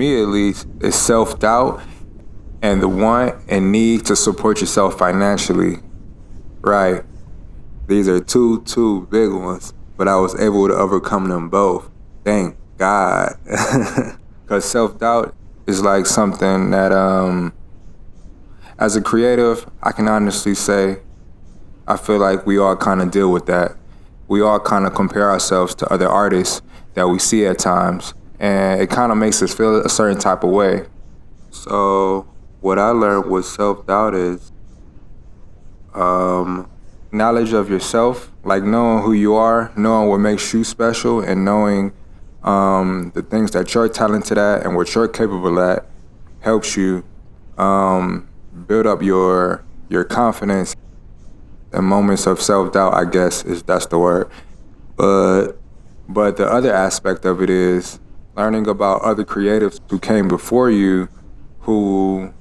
me at least, is self-doubt and the want and need to support yourself financially. Right. These are two big ones, but I was able to overcome them both. Thank God. Because self-doubt is like something that, as a creative, I can honestly say, I feel like we all kind of deal with that. We all kind of compare ourselves to other artists that we see at times, and it kind of makes us feel a certain type of way. So what I learned with self-doubt is knowledge of yourself, like knowing who you are, knowing what makes you special, and knowing the things that you're talented at and what you're capable at helps you build up your confidence in moments of self-doubt, I guess that's the word. But the other aspect of it is learning about other creatives who came before you, who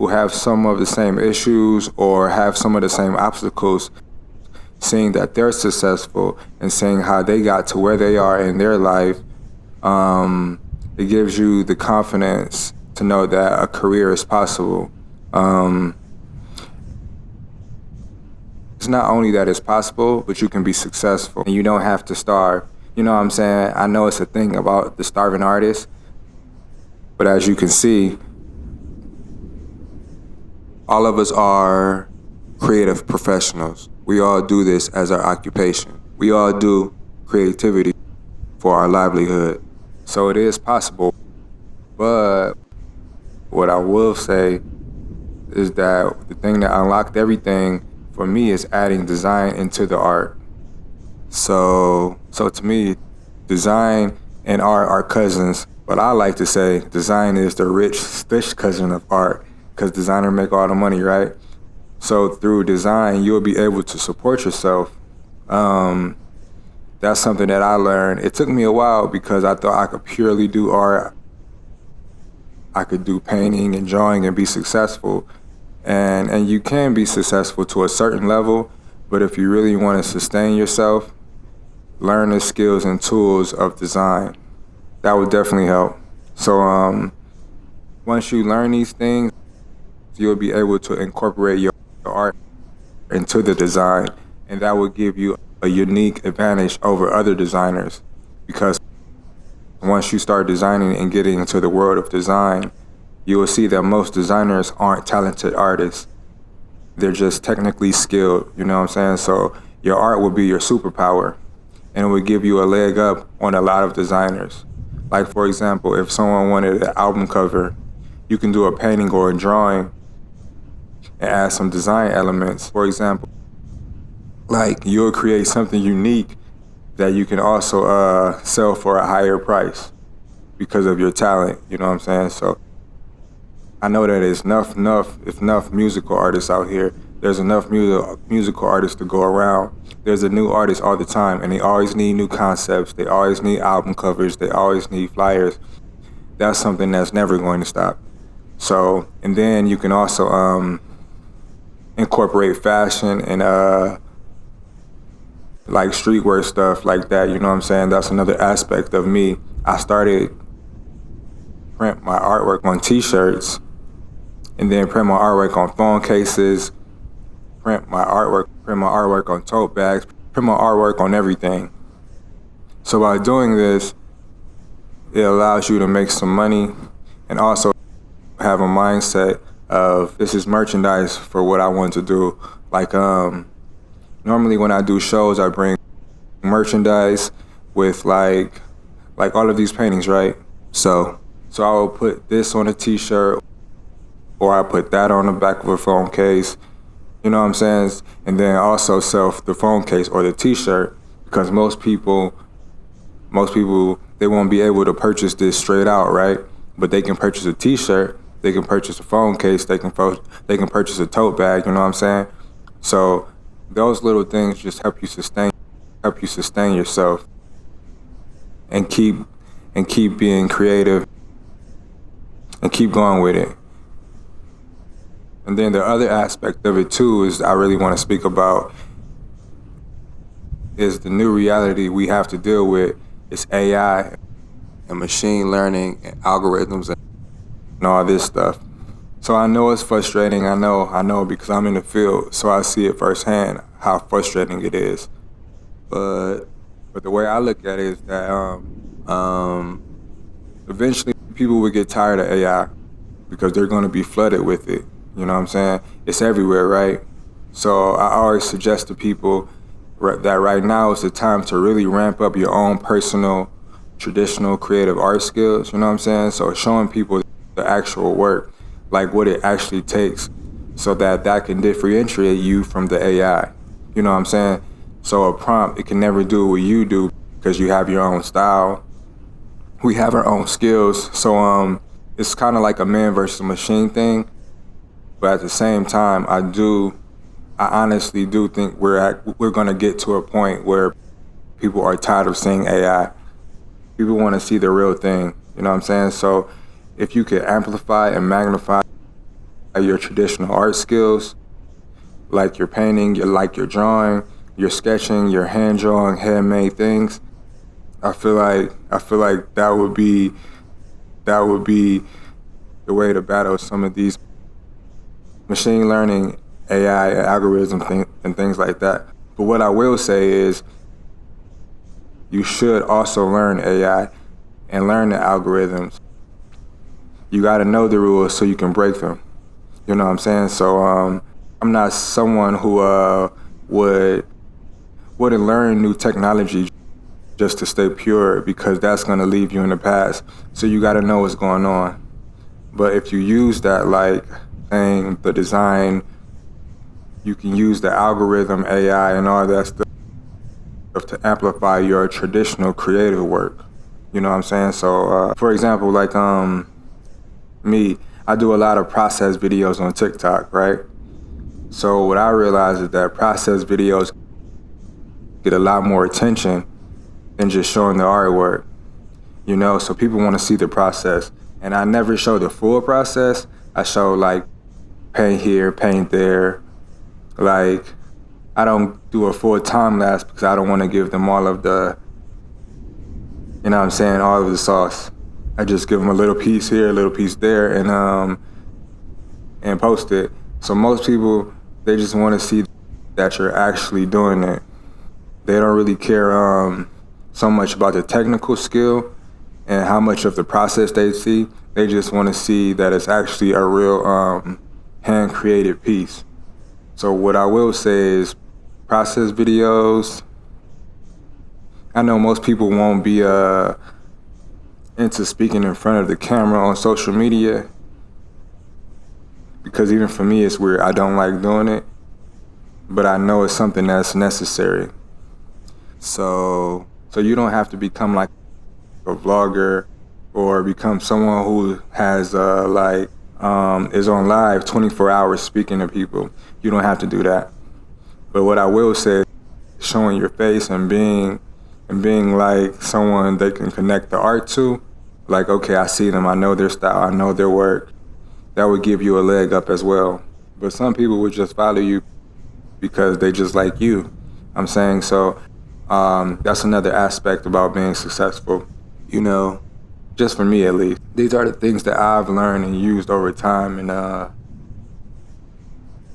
have some of the same issues or have some of the same obstacles, seeing that they're successful and seeing how they got to where they are in their life. It gives you the confidence to know that a career is possible. It's not only that it's possible, but you can be successful and you don't have to starve. You know what I'm saying? I know it's a thing about the starving artist, but as you can see, all of us are creative professionals. We all do this as our occupation. We all do creativity for our livelihood. So it is possible. But what I will say is that the thing that unlocked everything for me is adding design into the art. So to me, design and art are cousins. But I like to say design is the rich cousin of art, because designers make all the money, right? So through design, you'll be able to support yourself. That's something that I learned. It took me a while because I thought I could purely do art. I could do painting and drawing and be successful. And you can be successful to a certain level, but if you really want to sustain yourself, learn the skills and tools of design. That would definitely help. So once you learn these things, you'll be able to incorporate your art into the design, and that will give you a unique advantage over other designers, because once you start designing and getting into the world of design, you will see that most designers aren't talented artists. They're just technically skilled, you know what I'm saying? So your art will be your superpower, and it will give you a leg up on a lot of designers. Like, for example, if someone wanted an album cover, you can do a painting or a drawing and add some design elements. For example, like you'll create something unique that you can also sell for a higher price because of your talent, you know what I'm saying? So I know that there's enough musical artists out here. There's enough musical artists to go around. There's a new artist all the time, and they always need new concepts. They always need album covers. They always need flyers. That's something that's never going to stop. So, and then you can also incorporate fashion and like streetwear stuff like that, you know what I'm saying? That's another aspect of me. I started print my artwork on t-shirts, and then print my artwork on phone cases, print my artwork on tote bags, print my artwork on everything. So by doing this, it allows you to make some money and also have a mindset of this is merchandise for what I want to do. Like normally when I do shows, I bring merchandise with like all of these paintings, right? So I will put this on a t-shirt, or I put that on the back of a phone case, you know what I'm saying? And then also sell the phone case or the t-shirt, because most people, they won't be able to purchase this straight out, right? But they can purchase a t-shirt, they can purchase a phone case, they can purchase a tote bag, you know what I'm saying? So those little things just help you sustain yourself and keep being creative and keep going with it. And then the other aspect of it too is I really want to speak about is the new reality we have to deal with. It's AI. and machine learning and algorithms and all this stuff. So I know it's frustrating. I know because I'm in the field, so I see it firsthand how frustrating it is. But the way I look at it is that eventually people will get tired of AI because they're going to be flooded with it. You know what I'm saying? It's everywhere, right? So I always suggest to people that right now is the time to really ramp up your own personal, traditional, creative art skills. You know what I'm saying? So showing people the actual work, like what it actually takes, so that can differentiate you from the AI. You know what I'm saying? So a prompt, it can never do what you do because you have your own style. We have our own skills. So it's kind of like a man versus machine thing. But at the same time, I honestly do think we're gonna get to a point where people are tired of seeing AI. People want to see the real thing. You know what I'm saying? So if you could amplify and magnify your traditional art skills, like your painting, your drawing, your sketching, your hand drawing, handmade things, I feel like that would be the way to battle some of these machine learning, AI, algorithms, and things like that. But what I will say is, you should also learn AI and learn the algorithms. You got to know the rules so you can break them. You know what I'm saying? So I'm not someone who wouldn't learn new technology just to stay pure, because that's going to leave you in the past. So you got to know what's going on. But if you use that, like saying the design, you can use the algorithm, AI, and all that stuff to amplify your traditional creative work. You know what I'm saying? So for example, like me, I do a lot of process videos on TikTok, right? So what I realized is that process videos get a lot more attention than just showing the artwork. You know, so people want to see the process. And I never show the full process. I show like paint here, paint there. Like, I don't do a full time lapse because I don't want to give them all of the, you know what I'm saying, all of the sauce. I just give them a little piece here, a little piece there, and post it. So most people, they just want to see that you're actually doing it. They don't really care so much about the technical skill and how much of the process they see. They just want to see that it's actually a real hand-created piece. So what I will say is, process videos, I know most people won't be into speaking in front of the camera on social media, because even for me it's weird. I don't like doing it, but I know it's something that's necessary. So you don't have to become like a vlogger or become someone who has is on live 24 hours speaking to people. You don't have to do that. But what I will say is showing your face and being like someone they can connect the art to. Like, okay, I see them, I know their style, I know their work. That would give you a leg up as well. But some people would just follow you because they just like you. I'm saying, so that's another aspect about being successful. You know, just for me at least. These are the things that I've learned and used over time. And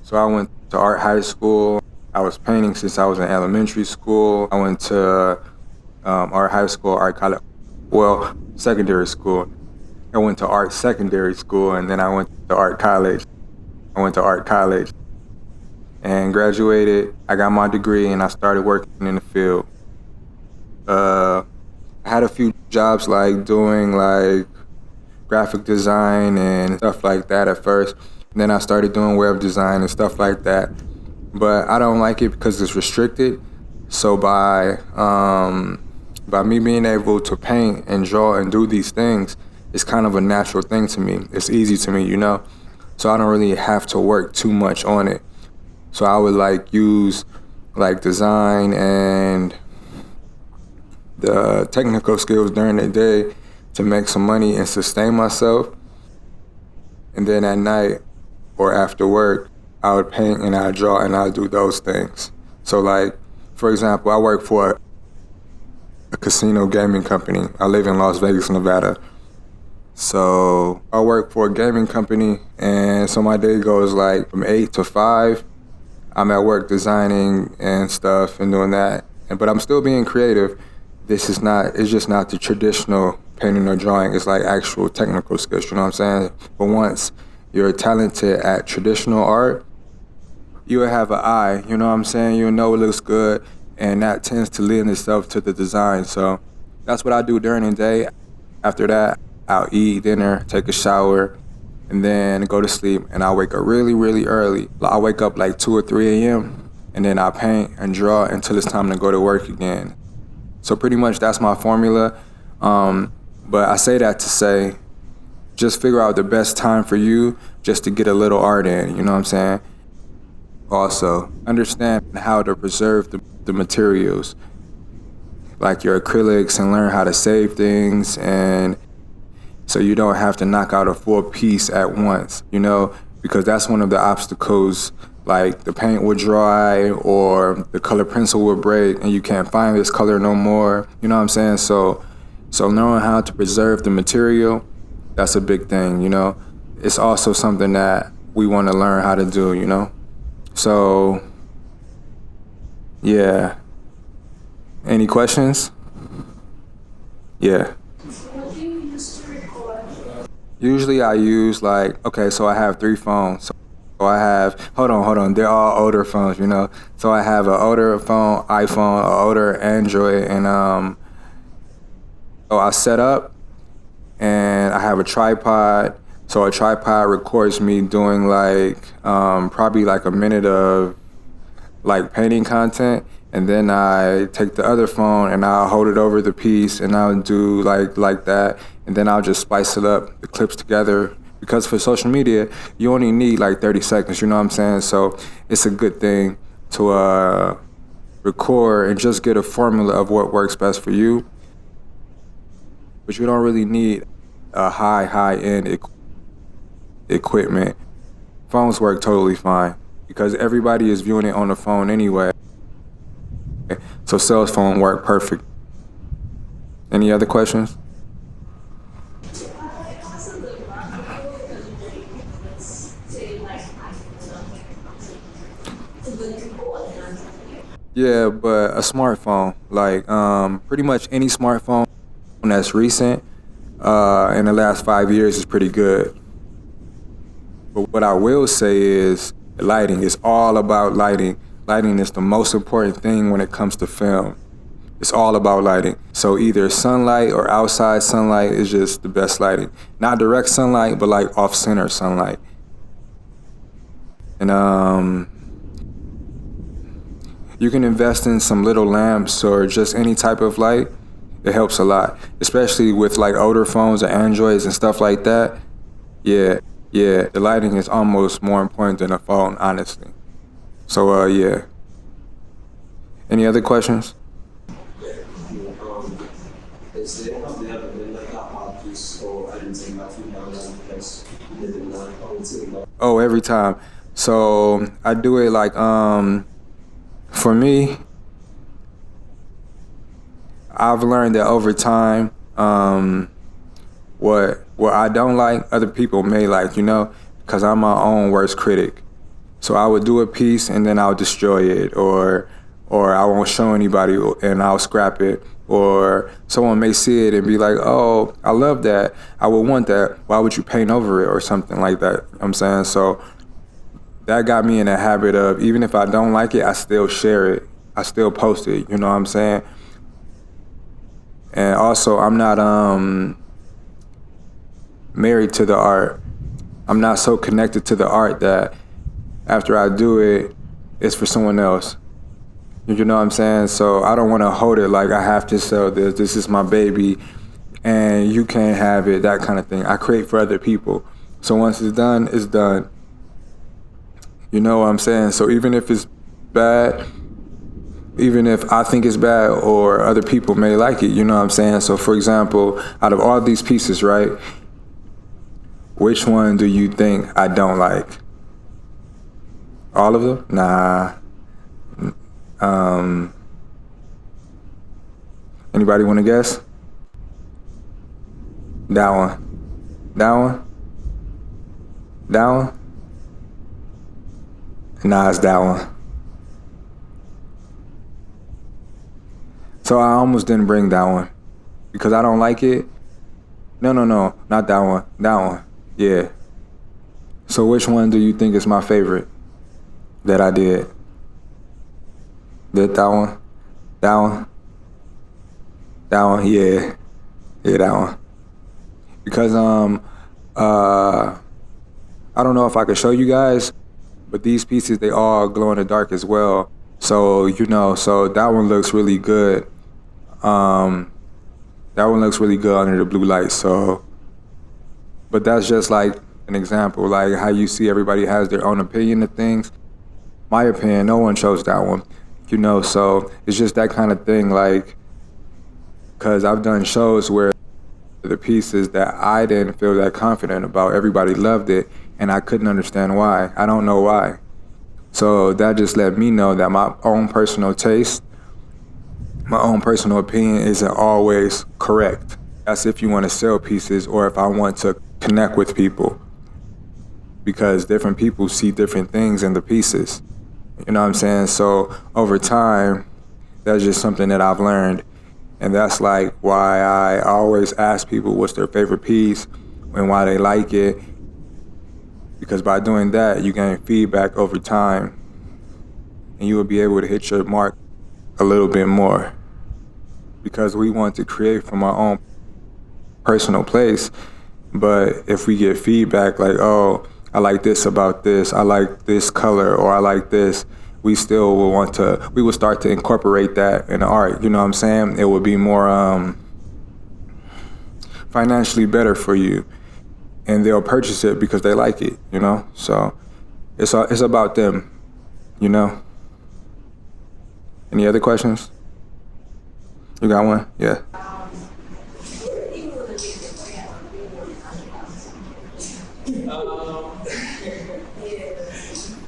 so I went to art high school. I was painting since I was in elementary school. I went to art high school, art college, secondary school. I went to art secondary school, and then I went to art college. I went to art college and graduated. I got my degree and I started working in the field. I had a few jobs like doing like graphic design and stuff like that at first. And then I started doing web design and stuff like that. But I don't like it because it's restricted. So by me being able to paint and draw and do these things, it's kind of a natural thing to me. It's easy to me, you know? So I don't really have to work too much on it. So I would like use like design and the technical skills during the day to make some money and sustain myself. And then at night or after work, I would paint and I draw and I do those things. So like, for example, I work for a casino gaming company. I live in Las Vegas, Nevada. So I work for a gaming company, and so my day goes like from 8 to 5. I'm at work designing and stuff and doing that. But I'm still being creative. It's just not the traditional painting or drawing. It's like actual technical skills, you know what I'm saying? But once you're talented at traditional art, you'll have an eye, you know what I'm saying? You'll know it looks good, and that tends to lend itself to the design. So that's what I do during the day. After that, I'll eat dinner, take a shower, and then go to sleep. And I wake up really, really early. I wake up like 2 or 3 a.m., and then I paint and draw until it's time to go to work again. So pretty much that's my formula. But I say that to say, just figure out the best time for you just to get a little art in, you know what I'm saying? Also, understand how to preserve the materials, like your acrylics, and learn how to save things, and so you don't have to knock out a full piece at once, you know, because that's one of the obstacles. Like the paint will dry or the color pencil will break and you can't find this color no more, you know what I'm saying? So knowing how to preserve the material, that's a big thing, you know. It's also something that we want to learn how to do, you know. So, yeah. Any questions? Yeah. What do you use to record? Usually I use so I have 3 phones. So I have, hold on, they're all older phones, you know. So I have an older phone, iPhone, an older Android, and so I set up, and I have a tripod. So a tripod records me doing probably like a minute of like painting content, and then I take the other phone and I'll hold it over the piece and I'll do like that, and then I'll just spice it up, the clips together, because for social media you only need like 30 seconds, you know what I'm saying? So it's a good thing to record and just get a formula of what works best for you, but you don't really need a high-end equipment. Phones work totally fine because everybody is viewing it on the phone anyway. So cell phone work perfect. Any other questions? Yeah, but a smartphone, pretty much any smartphone that's recent in the last 5 years is pretty good. But what I will say is lighting. It's all about lighting. Lighting is the most important thing when it comes to film. It's all about lighting. So either sunlight or outside sunlight is just the best lighting. Not direct sunlight, but like off-center sunlight. And you can invest in some little lamps or just any type of light. It helps a lot, especially with like older phones or Androids and stuff like that. Yeah, the lighting is almost more important than a phone, honestly. So, yeah. Any other questions? Is there ever been like a artist or anything that you have because you didn't like? Oh, every time. So I do it for me, I've learned that over time, what I don't like, other people may like, you know, because I'm my own worst critic. So I would do a piece and then I'll destroy it, or I won't show anybody and I'll scrap it, or someone may see it and be like, oh, I love that, I would want that, why would you paint over it, or something like that, you know what I'm saying? So that got me in a habit of, even if I don't like it, I still share it, I still post it, you know what I'm saying? And also, I'm not married to the art. I'm not so connected to the art that after I do it, it's for someone else. You know what I'm saying? So I don't want to hold it like I have to sell this. This is my baby, and you can't have it, that kind of thing. I create for other people. So once it's done, it's done. You know what I'm saying? So even if it's bad, even if I think it's bad or other people may like it, you know what I'm saying? So for example, out of all these pieces, right, which one do you think I don't like? All of them? Nah. Anybody want to guess? That one. That one? That one? Nah, it's that one. So I almost didn't bring that one because I don't like it. No, not that one. That one. Yeah. So which one do you think is my favorite that I did? Did that one? That one? That one? Yeah. Yeah, that one. Because I don't know if I could show you guys, but these pieces, they all glow in the dark as well. So, so that one looks really good. That one looks really good under the blue light. So, but that's just like an example, like how you see everybody has their own opinion of things. My opinion, no one chose that one, so it's just that kind of thing, like, because I've done shows where the pieces that I didn't feel that confident about, everybody loved it, and I couldn't understand why. I don't know why. So that just let me know that my own personal taste, my own personal opinion isn't always correct. That's if you want to sell pieces or if I want to connect with people. Because different people see different things in the pieces. You know what I'm saying? So over time, that's just something that I've learned. And that's like why I always ask people what's their favorite piece and why they like it. Because by doing that, you gain feedback over time. And you will be able to hit your mark a little bit more. Because we want to create from our own personal place. But if we get feedback like, oh, I like this about this, I like this color, or I like this, we still will we will start to incorporate that in art, you know what I'm saying? It will be more financially better for you. And they'll purchase it because they like it, So it's about them, Any other questions? You got one? Yeah.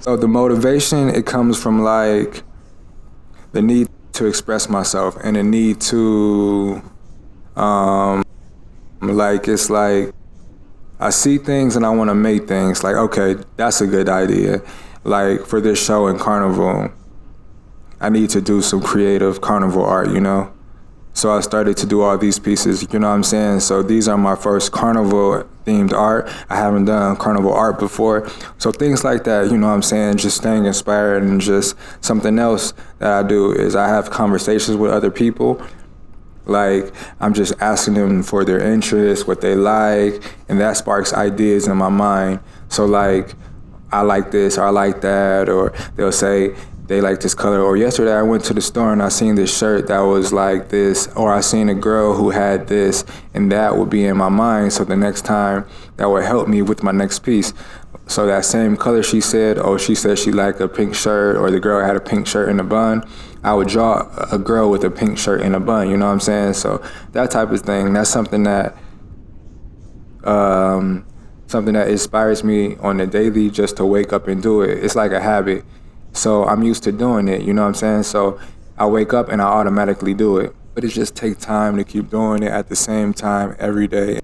So the motivation, it comes from like the need to express myself and the need to, it's like I see things and I want to make things like, okay, that's a good idea. Like for this show in Carnival, I need to do some creative carnival art, So I started to do all these pieces, you know what I'm saying? So these are my first carnival themed art. I haven't done carnival art before. So things like that, you know what I'm saying? Just staying inspired. And just something else that I do is I have conversations with other people. Like I'm just asking them for their interests, what they like, and that sparks ideas in my mind. So like, I like this or I like that, or they'll say, they like this color. Or yesterday I went to the store and I seen this shirt that was like this, or I seen a girl who had this, and that would be in my mind. So the next time that would help me with my next piece. So that same color she said she liked a pink shirt, or the girl had a pink shirt in a bun, I would draw a girl with a pink shirt in a bun, you know what I'm saying? So that type of thing, that's something that inspires me on the daily, just to wake up and do it. It's like a habit. So I'm used to doing it, you know what I'm saying? So I wake up and I automatically do it. But it just takes time to keep doing it at the same time every day.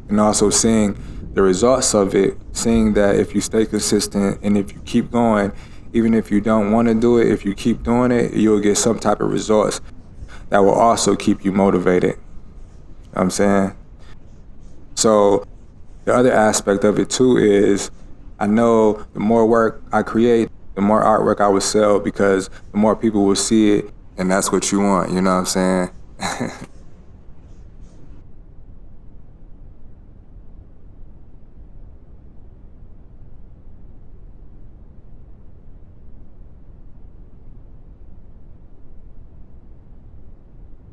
And also seeing the results of it, seeing that if you stay consistent and if you keep going, even if you don't want to do it, if you keep doing it, you'll get some type of results that will also keep you motivated. You know what I'm saying? So the other aspect of it too is I know the more work I create, the more artwork I will sell, because the more people will see it, and that's what you want, you know what I'm saying?